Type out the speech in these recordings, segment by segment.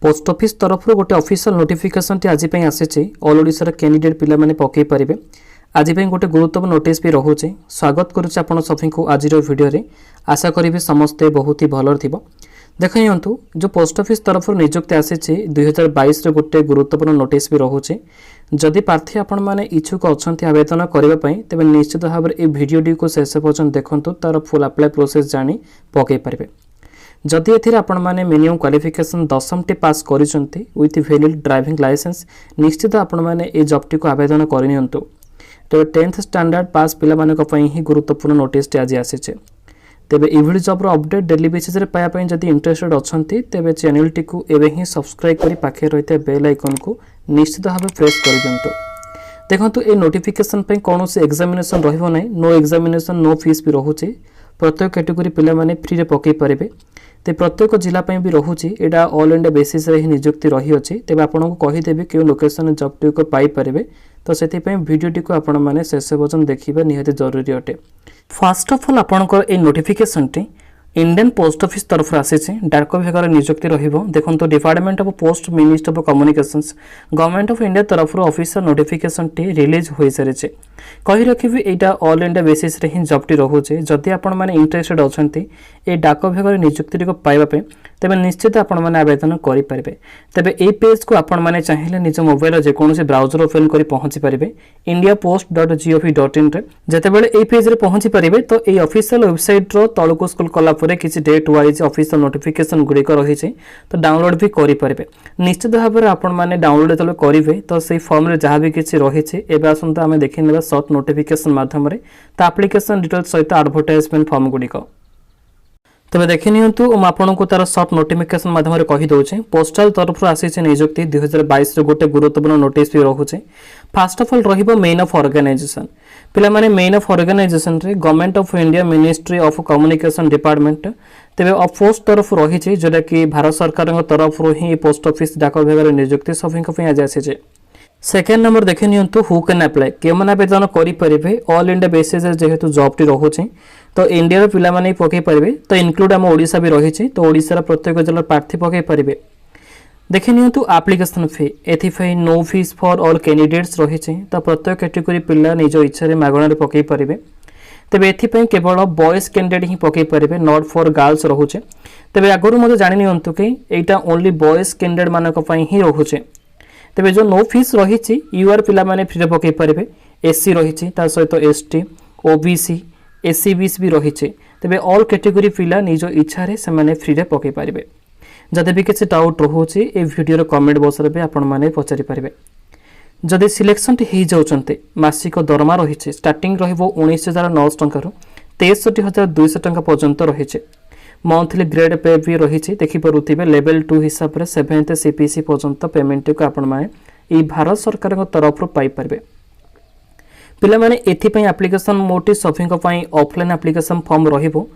Post office तरफ गोटे official notification T आज आसी ऑल ओडिशा कैंडिडेट पिला माने पकई पारिबे। आज गोटे गुरुत्वपूर्ण नोटिस भी रोचे। स्वागत करुच्चे आपण सभी को आज वीडियो रे। आशा करी समस्ते बहुत ही भल थिबो। देखु जो पोस्ट ऑफिस तरफ नियुक्ति आसी 2022 रे गोटे गुरुत्वपूर्ण नोटिस भी रोचे। जदि प्रार्थी आपण माने इच्छुक अच्छा आवेदन करने तेज निश्चित भाव में ये भिडियोटी को शेष पर्यटन देखूँ तार फुल अप्लाई प्रोसेस जानी पकई पारे। जदि एथिरे आपण माने मिनिमम क्वालिफिकेशन 10टी टी पास करिसंती विथ वैलिड ड्राइविंग लाइसेंस निश्चित आपण माने ए जॉब टी को आवेदन करनियंतु। तो 10th स्टैंडर्ड पास पिला मानक पई ही गुरुत्वपूर्ण नोटिस टी आज आसीचे। तेबे इभिड जॉब रो अपडेट डेली बेसिस रे पाया पई जदि इंटरेस्टेड अछंती तेबे चैनल टी को एबे ही सब्सक्राइब करी पाखे रहिते बेल आइकन को निश्चित भाव प्रेस कर दियंतु। देखंतु ए नोटिफिकेशन पई कोनोसी एग्जामिनेशन रहिबो नै। नो एग्जामिनेशन नो फीस भी रहुचे। प्रत्येक कैटेगरी पिला माने फ्री रे पकई पारिबे। ते प्रत्येक जिला भी रोचे। यहाँ ऑल इंडिया बेसिस रे ही नियुक्ति रही अच्छी। तेज आपको कहीदेवी क्यों लोकेशन जॉब टी को पाइपर। तो से भिडियोटी को आपण मैंने शेष पर्यटन देखा निहाती जरूरी अटे। फर्स्ट ऑफ ऑल आपंकर ये notification T Indian post office तरफ आसी डाक विभाग नियुक्ति देखो department of post ministry of communications government of India तरफ ऑफिशियल नोटिफिकेशन टी रिलीज हो सारी। कही रखी यहाँ ऑल इंडिया बेसिस रे ही जॉब टी रोचे। जदि आपण मैंने इंटरेस्टेड अच्छा ये डाक विभाग नियुक्ति को पाइबा तेज निश्चित आपण मैंने आवेदन करेंगे। तेबे ए पेज को आपण मैंने चाहिए निज मोबाइल जेकोसी ब्राउजर ओपन कर पहुँची पारे indiapost.gov.in रे। जेतेबेले ए पेज रे पहुँची पारे तो ये ऑफिशियल वेबसाइट रो तलको स्क्रॉल कला परे किसी डेट वाइज ऑफिशियल नोटिफिकेशन गुड़िक रही तो डाउनलोड भी करेंगे। निश्चित भाव में आपण मैंने डाउनलोड जो करेंगे तो से फॉर्म रे जहाँ भी किसी रही एवं आसता आम देखने सर्ट नोटिफिकेशन माध्यम तो एप्लिकेशन डिटेल्स सहित एडवर्टाइजमेंट फॉर्म गुड़िक तेज देखि नियंतु आपन को तार सर्ट नोटिफिकेशन माध्यम कही दौचे। पोस्टाल तरफ आसी नियुक्ति 2022 रे गोटे गुरुत्वपूर्ण नोटिस भी रोचे। फास्ट ऑफ ऑल रहिबो मेन ऑफ ऑर्गेनाइजेशन पिला माने मेन ऑफ ऑर्गेनाइजेशन रे government of India ministry of communication department तेबे पोस्ट तरफ रही जोटा कि भारत सरकार तरफ ही पोस्ट ऑफिस डाक विभाग नियुक्ति सभी आज आसी। सेकेंड नंबर देखि नियंतु हु कैन अप्लाई के मन आवेदन करेंगे। ऑल इंडिया बेसिस जेहेतु जॉब टी रोचे तो इंडिया पिला माने पकई पारे तो इनक्लूड आम ओडिशा भी रही तो ओडिशार प्रत्येक जिला प्रार्थी पकई पारे। देखि नियंतु एप्लिकेशन फी एथि no fees for all candidates रही तो प्रत्येक कैटेगरी पिला निज इच्छा मागणार पकई पारे। तेबे एथि केवल बॉयज कैंडिडेट ही पकई पारे नॉट फॉर गर्ल्स रोचे। तेबे आगरु मते जानि नियंतु कि एटा ओनली बॉयज कैंडिडेट मानक पई ही रोचे। तेबे जो नो फीस रही यूआर पिला माने फ्री पकई पारे। एससी रही सहित एसटी ओबीसी एससीबीसी भी रही। तेबे ऑल कैटेगरी पिला निज इच्छा से माने फ्री रे पकई पारे। जदि भी किसी डाउट रोचे ए वीडियो कमेंट बॉक्स रे आपण माने पचारि पारे। जदि सिलेक्शन टी हो जाउचंते मासिक दरमा रही स्टार्टिंग रहिबो 19,900 टंका रु 63,200 टंका पर्यंत रही। मंथली ग्रेड पे भी रही देखिपे लेवल 2 हिसाब से 7th CPC पर्यंत पेमेंट को आपण माने भारत सरकार तरफ पाई पारे। पिला माने एथिपई एप्लिकेशन मोटी सभी ऑफलाइन एप्लिकेशन फॉर्म रहिबो।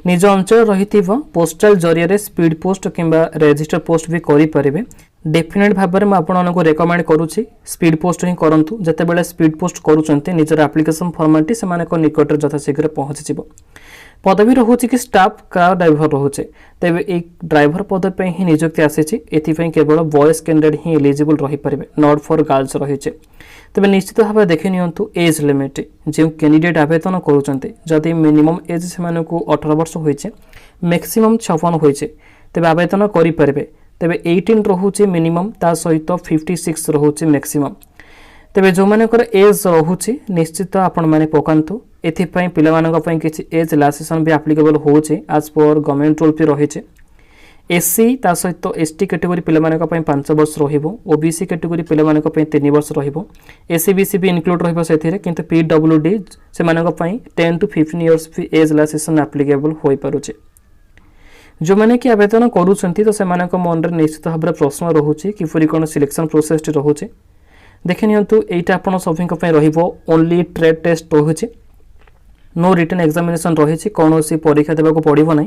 निज अंचल रही पोस्टाल जरिया स्पीड पोस्ट किंबा रजिस्टर पोस्ट भी करि पारिबे। डेफिनेट भाव में आपको रेकमेंड करुच्ची स्पीड पोस्ट ही करंतु। जेतेबेले स्पीड पोस्ट करूचंते निजर एप्लिकेशन फॉर्मेट से निकट यथाशीघ्र पहुँची। पदवी रोचे कि स्टाफ कार ड्राइवर रोचे। तेबे एक ड्राइवर पदवी ही नियुक्ति आसी एथिपई केवल बॉयज कैंडिडेट ही एलिजिबल रही पारे नॉट फॉर गर्ल्स रही। तेबे निश्चित भाव देखि नियंतु एज लिमिट जो कैंडिडेट आवेदन करूचंते जदि मिनिमम एज से 18 वर्ष होइचे मैक्सिमम 56 होइचे तेबे आवेदन करि पारिबे। तेबे 18 रोचे मिनिमम ता सहित 56 रोचे मैक्सिमम। तेबे जो मानकर एज रोचे निश्चित आपण माने पकांतु। एथिपई पिला मानक पई किछि एज रिलैक्सेशन भी एप्लीकेबल होचे आज पर गवर्नमेंट रूल भी रही। एससी ता सहित एसटी कैटेगरी पिला मानक पई 5 वर्ष रहिबो। ओबीसी कैटेगरी पिला मानक पई 3 वर्ष रहिबो। एससीबीसी भी इनक्लूड रहिबो सेथिरे किंतु पीडब्ल्यूडी से मानक पई 10 to 15 इयर्स भी एज रिलैक्सेशन एप्लीकेबल होई पारुचे। जो माने कि आवेदन करूछंती तो से मानक मन रे निश्चित भाव प्रश्न रहुची कि पूरी कोन सिलेक्शन प्रोसेस टी रहुचे। देखि नियंतु एटा आपण सभी पई रहिबो ओनली ट्रेड टेस्ट रहुचे। नो रिटन एग्जामिनेशन रही कौन सी परीक्षा देवाक पड़ो ना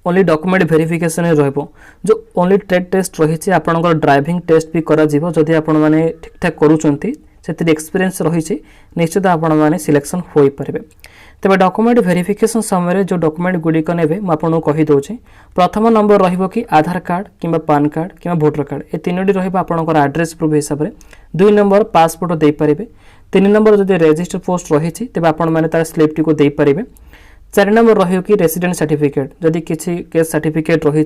ओनली डॉक्यूमेंट वेरिफिकेशन रहिबो। जो ओनली ट्रेड टेस्ट रही आपंकर ड्राइविंग टेस्ट भी करा जीवो। जदि आपण माने ठीक ठाक करूचंती से एक्सपीरियंस रही निश्चित आपण माने सिलेक्शन हो पारे। तेज डॉक्यूमेंट वेरिफिकेशन समय जो डॉक्यूमेंट गुड़िक ने आपको कहीदे प्रथम नंबर रहिबो कि आधार कार्ड कि पान कार्ड कि भोटर कार्ड ए तीनोटी रहिबो आपनकर एड्रेस प्रूफ हिसाब से 2 नंबर पासपोर्ट दे पारिबे 3 नंबर जदि रजिस्टर पोस्ट रही तेज आपण मैंने तार स्लिप टी को दे पारिबे 4 नंबर रहियो कि रेसिडेंट सर्टिफिकेट जदि किसी केस सर्टिफिकेट रही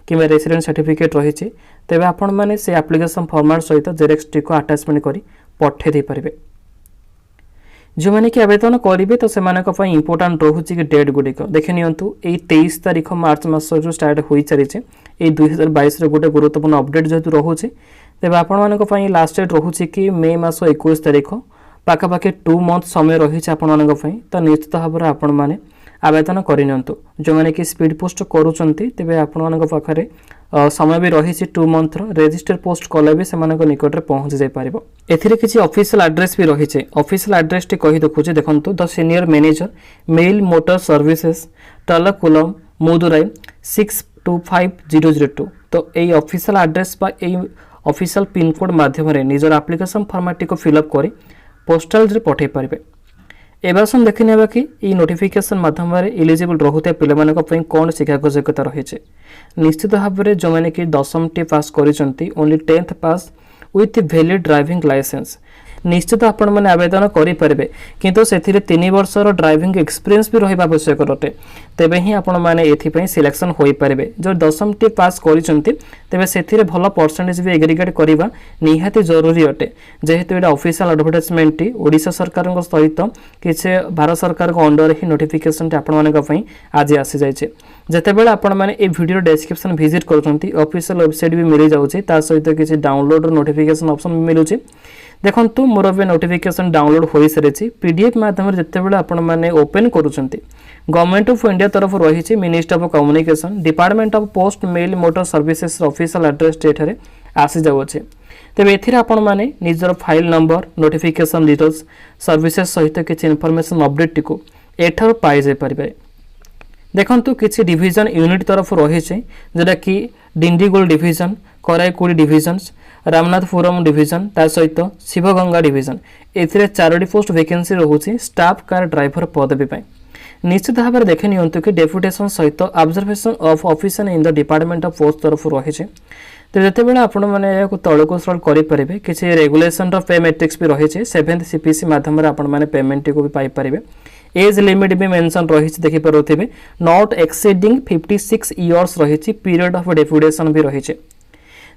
कि रेसिडेंट सर्टिफिकेट रही तेज आपण मैंने से एप्लिकेशन फॉर्मेट सहित जेरेक्स टी को अटैचमेंट करी पठे दे पारिबे जो मैंने कि आवेदन करेंगे तो से इंपोर्टाट रोचे कि डेट गुड़िक देखि नियंतु 23 तारीख मार्च मास जो स्टार्ट हो सारी 2022 गोटे गुरुत्वपूर्ण अपडेट जेहतु रोचे तेज आपण लास्ट डेट रोचे कि मे मास 21 तारीख पाखापाखि 2 मंथ समय रही आपण तो निश्चित भाव में आपण मैंने आवेदन करनियंतु जो मैंने कि स्पीड पोस्ट करूछंती तेबे आपण पाखरे समय भी रही 2 मंथ रजिस्टर पोस्ट कले भी से निकट में पहुंच जाई पारिबो एथिरे किछि ऑफिशियल एड्रेस भी रही ऑफिशियल एड्रेस टी कहि देखुचे देखंतु the senior manager mail motor services Tallakulam Madurai 625002 तो यही ऑफिशियल एड्रेस बा यही ऑफिशियल पिन कोड माध्यम निजर एप्लिकेशन फॉर्मेट टी को फिलअप करी पोस्टल रे पठे पारिबे एबासन देखि नेबा कि ई नोटिफिकेशन माध्यम इलिजिबल रहते पे कौन शिक्षागत योग्यता रही निश्चित भाव में जो मैंने कि 10th टी पास करिसंती only 10th pass with valid driving licence निश्चित आपण मैंने आवेदन करें किंतु से 3 वर्षर ड्राइविंग एक्सपीरियंस भी रहा आवश्यक अटे तेबे ही आपण मैंने एथिपई सिलेक्शन हो पारे जो 10th टी पास करिसंती तेबे से भल परसेंटेज भी एग्रीगेट करवा निहाती जरूरी अटे जेहेतु ये ऑफिशियल एडवर्टाइजमेंट टी ओडिशा सरकार सहित किसी भारत सरकार अंडर ही नोटिफिकेशन टी आपण माने आज आसी जाइए जितेबाला आपण मैंने ये वीडियो डिस्क्रिप्शन विजिट करुँच ऑफिशियल वेबसाइट भी मिल जाऊँगी सहित किसी डाउनलोड नोटिफिकेशन ऑप्शन भी मिलूँ देखंतु मोर भी नोटिफिकेशन डाउनलोड हो सारी पीडीएफ माध्यम जितेबाला आपण मैंने ओपन करुँच गवर्नमेंट ऑफ इंडिया तरफ रही ministry of communication department of post mail motor services official address एठारे आसी जाउछे तेबे एथिरे आपण माने निजर file number notification details services सहित किछि इन्फॉर्मेशन अपडेट टिको एठार पाई जाय परिबे देखंतु किछि डिवीजन यूनिट तरफ रही जोटा कि Dindigul division Karaikudi divisions Ramanathapuram division ता सहित शिवगंगा डिवीजन एथिरे 4टी पोस्ट वैकेंसी रोचे स्टाफ कार ड्राइवर पदवी पाई निश्चित भाव में देखि नियंतु कि डेपुटेशन सहित observation of officer in the department of post तरफ रही तो जितेबाला आपण मैंने तौक स्क्रॉल करेंगे किसी रेगुलेशन पे मैट्रिक्स भी रही 7th CPC माध्यम आपण मैंने पेमेंट को भी पाई पारे एज लिमिट भी मेंशन रही देखिपे नॉट एक्सीडिंग 56 इयर्स रही पीरियड ऑफ डेपुटेशन भी रही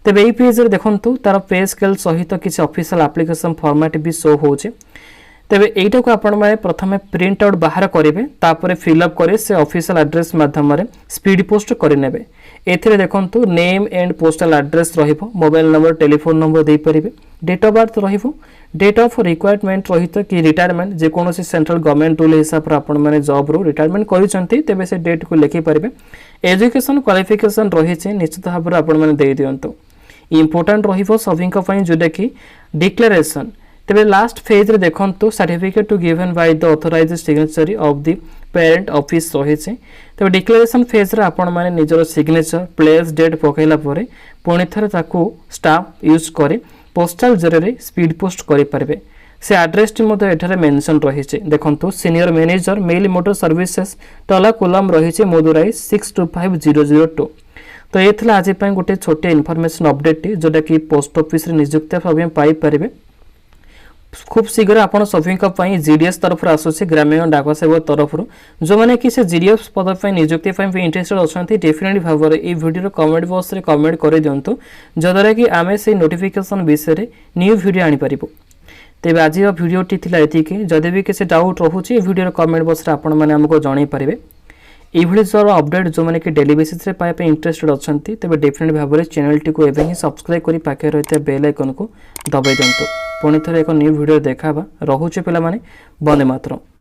तेज यही पेज देखु तार पे स्केल सहित किसी ऑफिशियल एप्लिकेशन फॉर्मेट भी शो होचे तेबे एटा को आपण माने प्रथमे प्रिंट आउट बाहर करेंगे तापर फिलअप करे से ऑफिशियल एड्रेस माध्यम स्पीड पोस्ट करेंगे एथिरे देखंतु नेम एंड पोस्टल एड्रेस रहिबो मोबाइल नंबर टेलीफोन नंबर दे परिबे डेट ऑफ बर्थ रहिबो डेट ऑफ रिक्वायरमेंट रहित कि रिटायरमेंट जे कोनोसी सेंट्रल गवर्नमेंट रूल हिसाब रे आपण माने जॉब रो रिटायरमेंट करिसंती तेबे से डेट को लिखि परिबे एजुकेशन क्वालिफिकेशन रहिছে निश्चित भाव रे आपण माने दे दियंतो इंपोर्टेंट रहिबो सभी को पई जोटा कि डिक्लेरेशन तेबे लास्ट फेज रे देखंतु certificate to given by the authorised signature of the parent office रहिছে तेबे डिक्लेरेशन फेज रे आपण माने निजर सिग्नेचर प्लेस डेट पकैला परे पुणी थरे ताकू स्टाफ यूज करे पोस्टल जरिए स्पीड पोस्ट करि परबे से एड्रेस टी मते एठारे मेंशन रहिছে देखंतु senior manager mail motor services Tallakulam रहिছে मदुराई 625002 तो ये थिला आज पई गोटे छोटे इन्फॉर्मेशन अपडेट टी जोटा कि पोस्ट ऑफिस रे नियुक्त भाबे पाई परिबे खूब शीघ्र आपण सभी जीडीएस तरफ आसूसी ग्रामीण डाक सेवक तरफ जो मैंने कि से जीडीएस पद नियुक्ति इंटरेस्टेड अच्छा डेफिनेटली भाव में ये वीडियो कमेंट बॉक्स रे कमेंट कर दिंतु जद्वारा कि आम से नोटिफिकेशन विषय न्यू वीडियो आनीपर तेज आज भिडटी थी ये जदि भी किसी डाउट रोचे वीडियो कमेंट बॉक्स रे आपण मैंने आमको जन पारे ये सर अपडेट जो मैंने कि डेली बेसिस रे पाइप इंटरेस्टेड अच्छा तेज डेफिनेट भाव में चैनल टी को एवं ही सब्सक्राइब कर पाखे रही बेल आइकन को दबाई दिंतु पुणी थे एक न्यू वीडियो देखा रोचे पे वंदे मातरम।